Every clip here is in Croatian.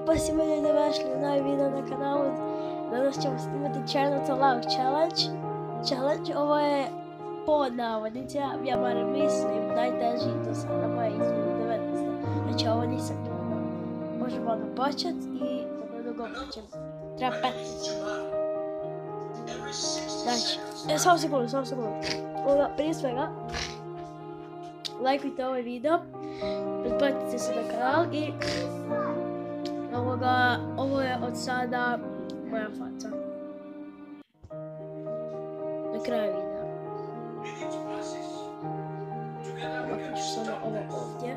Ekipa, si mi dobrodošli u novi video na kanalu. Danas ćemo snimati China to Love Challenge. Ovo je pod navodnicima, ja barem mislim, najteži do sada moje iz 2019. Znači ovo nisam gledao. Možemo odmah počet i dugo ćemo. Treba 15. Znači, samo sekundu. Prije svega, lajkujte ovaj video, pretplatite se na kanal i ovo je od sada moja faca. Na kraju videa. Ovako ću samo ovo ovdje.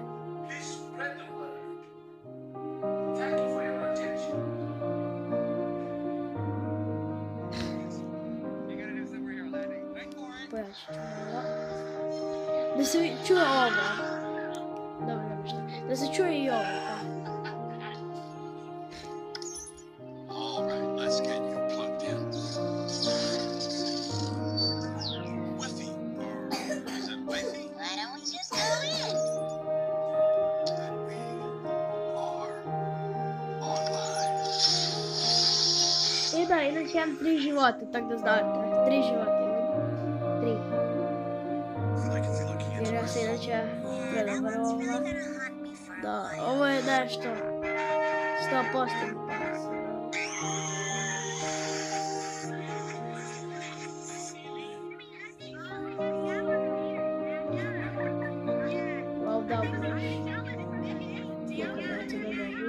Pojačit ću ovo. Da se čuje ovo. Dobro, nema šta. Da se čuje i ovo. I da, inače imam 3 života, tako da znate. 3 života imam. 3. Jer ja se inače predobar ovo. Da, ovo je nešto 100% pas. Well, dobro. Iako neće da mogu.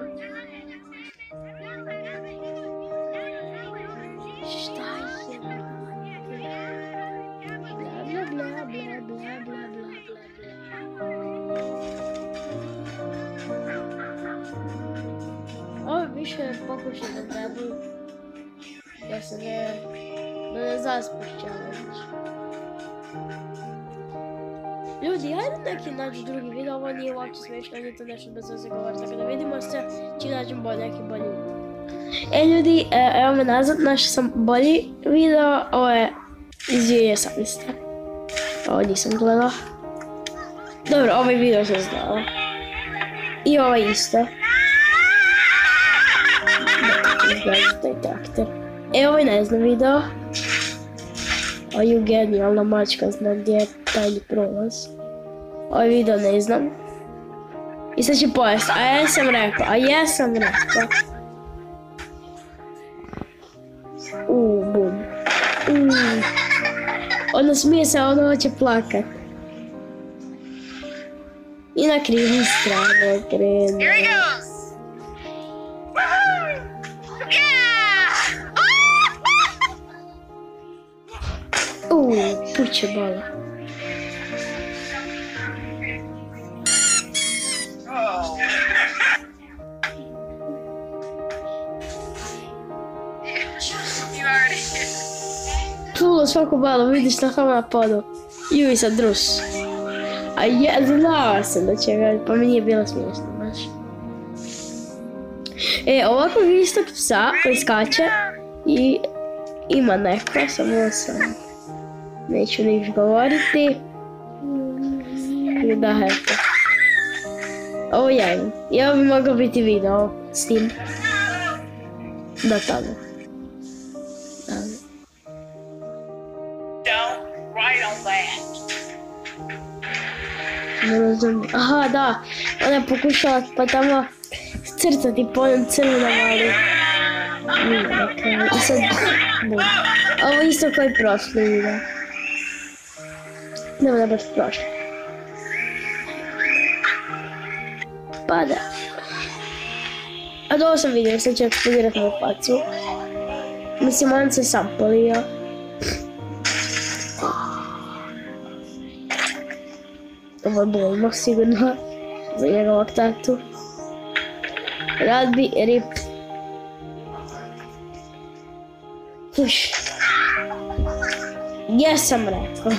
Šta je? Ovo više pokušaj da trebaju. Ja se ne zaspuš challenge. Ljudi, ajde neki nađu drugi video, ovo nije uopće smiješno, nije to nešto bez veze govori, tako da vidimo se čim nađem neki bolji video. Ljudi, evo me nazad, našao sam bolji video, ovo je iz 2018. Ovo nisam gledala. Dobro, ovaj video sam znala. I ovaj isto. Izgledati taj traktor. Ovaj ne znam video. Ovo je genijalna mačka, znam gdje je tajni prolaz. Ovaj video ne znam. I sad će pojesti, a jesam rekao. Bum. Ono smije se, ono hoće plakat. I na krivu stranu krenu. Puće bola. Čulo svaku balu, vidiš na tamo na podu. Juj sad drus. A ja znala sam da će ga, pa mi nije bilo smiješno baš. Ovako istog psa koji skače i ima neko, samo sam neću niš govoriti. I da, eto. Ovo ja imam. I ovo bi moglo biti video s tim. Da, tamo. Ne znam, aha da, ona je pokušala pa tamo crtati po onom crvenom, ali i sad, ovo isto kao i prošli video. Ne baš prošli. Pa da. A da ovo sam vidio, sad će eksplodirati moju facu. Mislim, on se sam polio. Ovo je bolno sigurno za njegovog tatu. Rad bi rip. Puš. Jesam rekao.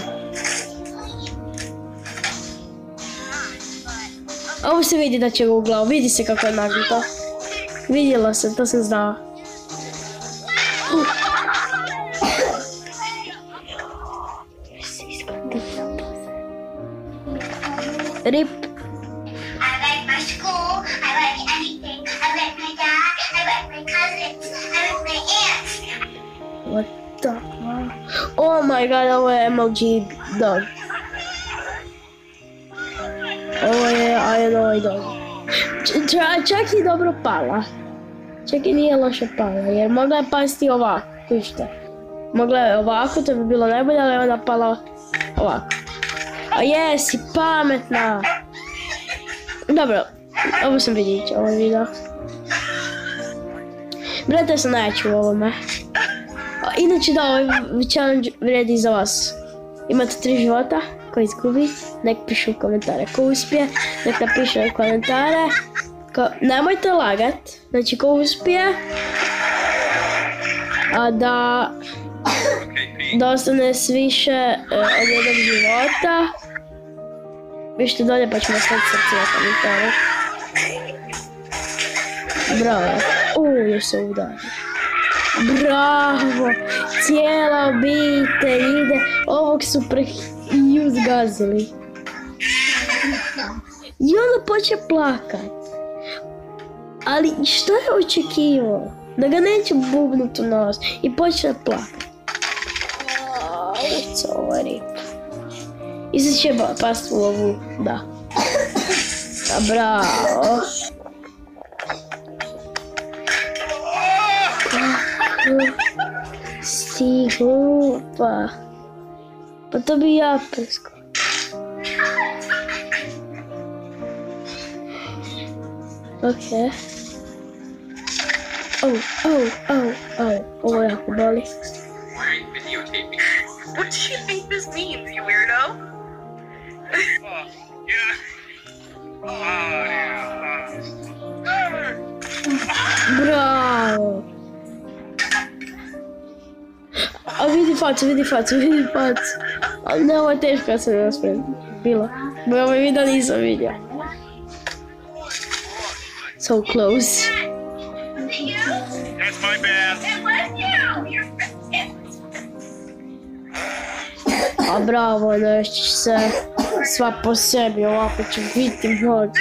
Ovo se vidi da će ga u glavu, vidi se kako je nagrito. Vidjela sam, to sam znala. Rip. I like my school, I like anything, I like my dad. my god, ovo je MLG dog. Ovo je Iron dog. Čak i dobro pala. Čak i nije loše pala, jer mogla je pasti ovako, vište. Mogla je ovako, to bi bilo najbolje, ali ona pala ovako. A jesi pametna! Dobro, ovo sam vidić, ovo video. Brate, sam najjači u ovome. Inače da, ovaj challenge vredi za vas. Imate 3 života, ko izgubi, nek piše u komentare. Ko uspije, nek napiše u komentare. Nemojte lagat, znači ko uspije, a da ostane s više od jednog života. Pišite dolje pa ćemo staviti srce na komentare. Bravo, još se udari. Bravo, cijela obitelj ide, ovog su zgazili. I onda počne plakat. Ali što je očekivao? Da ga neće bubnut u nos i počne plakat. Sorry. I sad će past u ovu, da. Bravo. Stigu, pa to bi ja preskao. Ok. Ovo jako boli. What do you think this means, you weirdo? Bravo! A vidi facu. Ne, ovo je teško kad sam raspred. Bilo. Ovaj video nisam vidio. So close. That's my bad. It was you! A bravo, nešto se sva po sebi, ovako ću biti mnogo.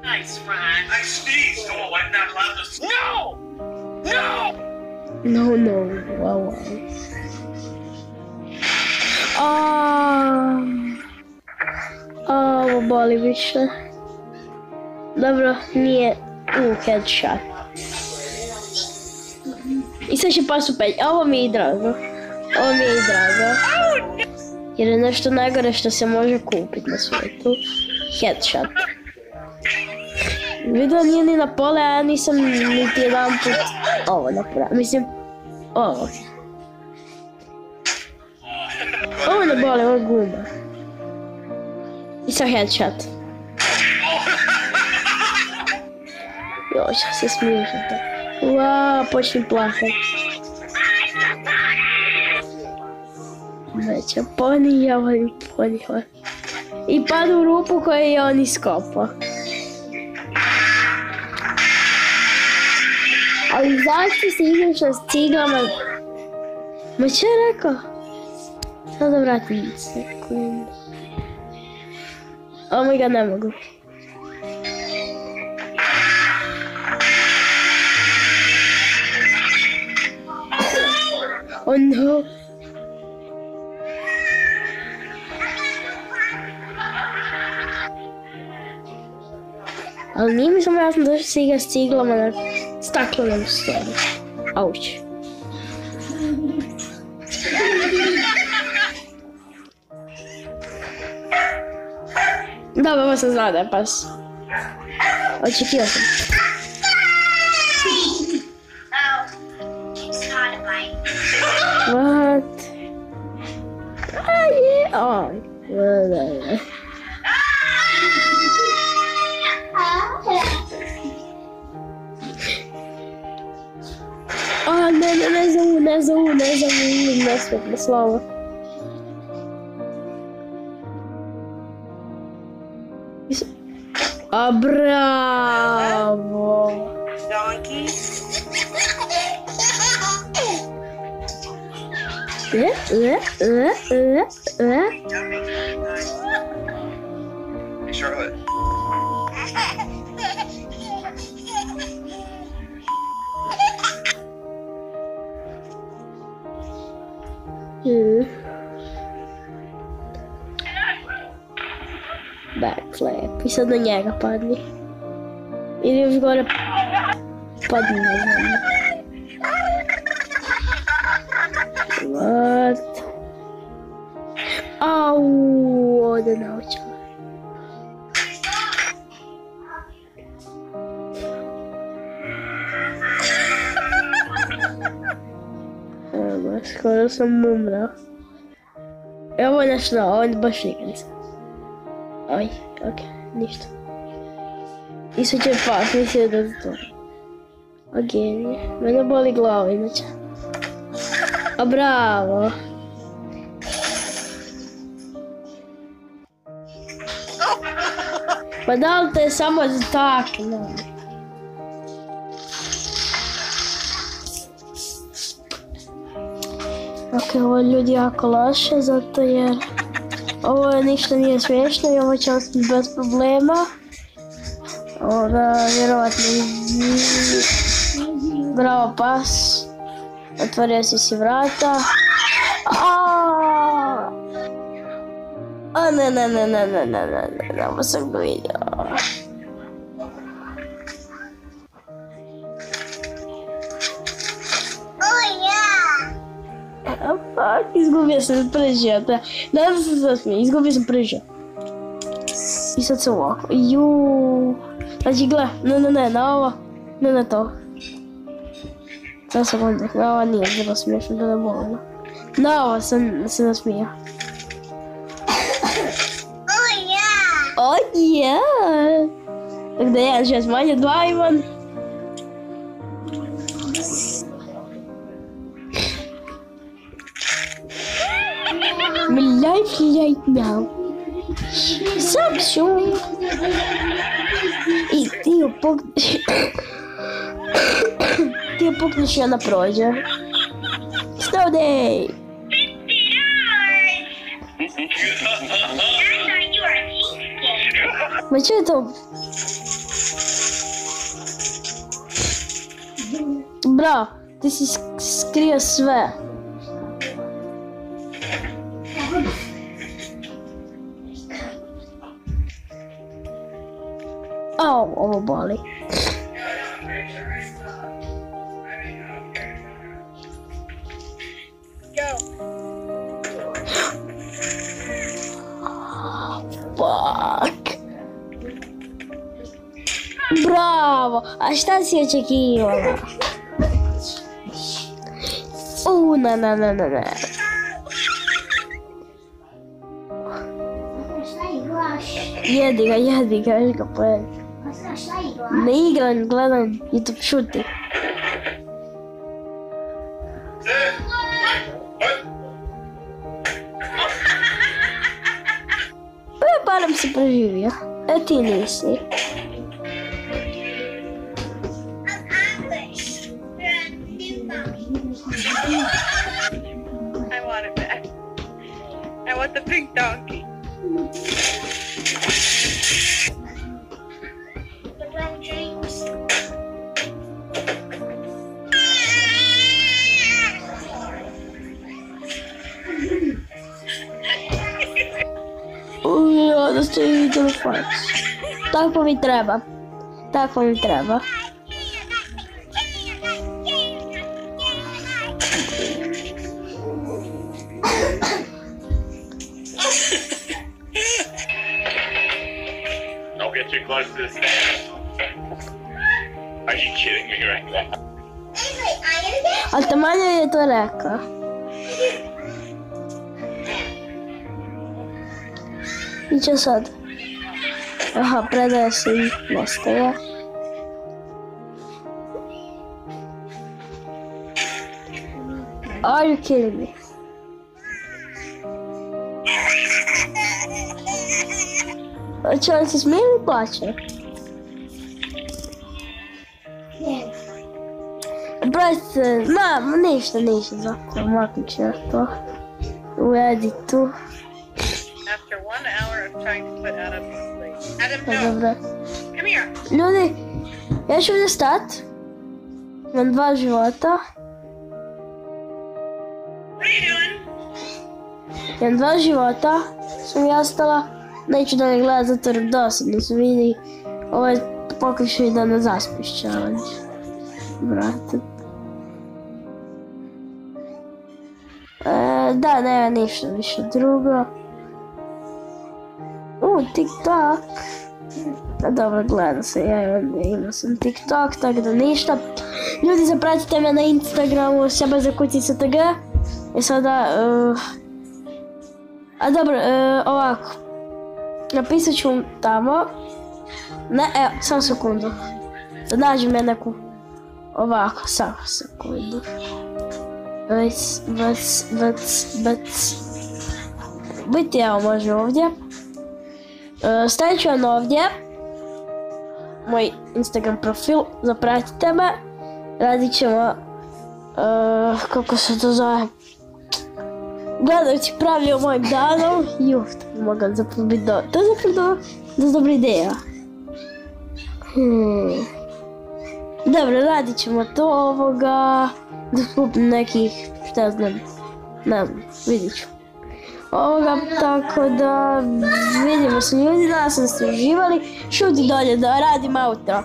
Nice, Ron. I sneezed. Oh, I'm not allowed to. No! No, wow. Ovo boli više. Dobro, nije headshot. I sad će pas u penj. Ovo mi je drago. Jer je nešto najgore što se može kupiti na svijetu. Headshot. Video nije ni na pole, a ja nisam niti jedan put ovo napravio. Mislim, ovo. Ovo ne boli, ovo je guma. I sad headshot. Još se smiješate. Wow, počnem plakat. Veća poni, ja volim ponijela. I padu u rupu koju je on iskopao. Ali zašto se igraš s ciglama? Ma čo je rekao? Sada da vratim sekundu. Oh my god, ne mogu. Oh no. Ali nije mi samo jasno da se igra s ciglama na staklenom stolu. Auć. Dobro, ovo sam znao da je pas. Očekivao sam. What? Ne zovu, nesvetno slovo. A bravo! Donkey? Hey, Charlotte. Backflip. I sad na njega padni. Ili još gore padni na zemlju. What? Au, ovdje naučila. Evo, skoro sam umrao. Ovo je nešto, ovo je baš igrica. Oj, okej, ništa. I sad će pas, mislim da je to. Okej, mene boli glava inače. A bravo. Pa da li te samo zatakne? Ok, ovo je ljudi jako loše, zato jer ovo ništa nije smiješno i ovo će ostati bez problema. Vjerovatno bravo pas. Otvorio si vrata. Ne, ovo sam ga vidio. Izgubio sam prežio, nadam se da smije, izgubio sam prežio. I sad sam ovako, znači gle, ne, na ovo, ne na to. Sad sam onda, na ovo nije bilo smiješno, da ne bolno. Na ovo sam se nasmija. Oh yeah! Tako da 1, 6 manje, 2 Ivan. My life right now. Saksu! I ti pukneš i ona prođe. Snow day! Ma čo je to? Bro, ti si skrio sve. Ovo boli. Fuck. Bravo, a šta si očekivala? Ne. Jedi ga, još ga pojedi. Ne igram, gledam YouTube šuti. Barem si preživio, ti nisi. I want it back. I want the pink donkey. LeBron James. Da stoji telefon. Tako mi treba. Don't get too close to the stand. Are you kidding me right now? Ali Tamanja je to rekao. I čo sad? Aha, predaje se i nastaje. Are you kidding me? Hoće on se smije ili plaće? Brate, ništa, zato maknut ću ja to. U editu. After 1 hour of trying to put Adam to sleep. Adam, no. Dobro. Come here. Ljudi, ja ću ovdje stat. Imam 2 života. What are you doing? 2 života su mi ostala. Neću da ne gledam zato jer dosadno su vidi. Ovo je pokušaj da ne zaspiš challenge. Brate. Da, nema ništa više drugo. TikTok. Dobro, gledam se, ja imao sam TikTok, tako da ništa. Ljudi, zapratite me na Instagramu, sjabazakutica.tg. I sada... dobro, ovako. Napisat ću tamo. Ne, evo, samo sekundu. Da nađem ja neku... Ovako, samo sekundu. Biti, evo, može ovdje. Stavit ću vam ovdje moj Instagram profil, zapratite me. Radit ćemo, kako se to zove, gledajući pravlje o mojim danom. To bi mogla zapravo biti dobro. To je zapravo dobra ideja. Dobro, radit ćemo to ovoga. Da skupim nekih, šta ja znam, vidit ću. Ovoga, tako da vidimo se ljudi, da ste uživali. Šuti dolje da radim outro.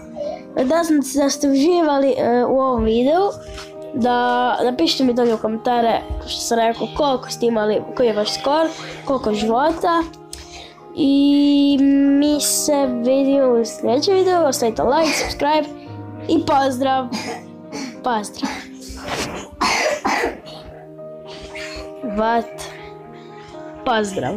Da ste uživali u ovom videu, da napišite mi dolje u komentare, što sam rekao, koliko ste imali, koji je vaš skor, koliko života. I mi se vidimo u sljedećem videu, ostavite like, subscribe i pozdrav. Pozdrav. Pozdrav.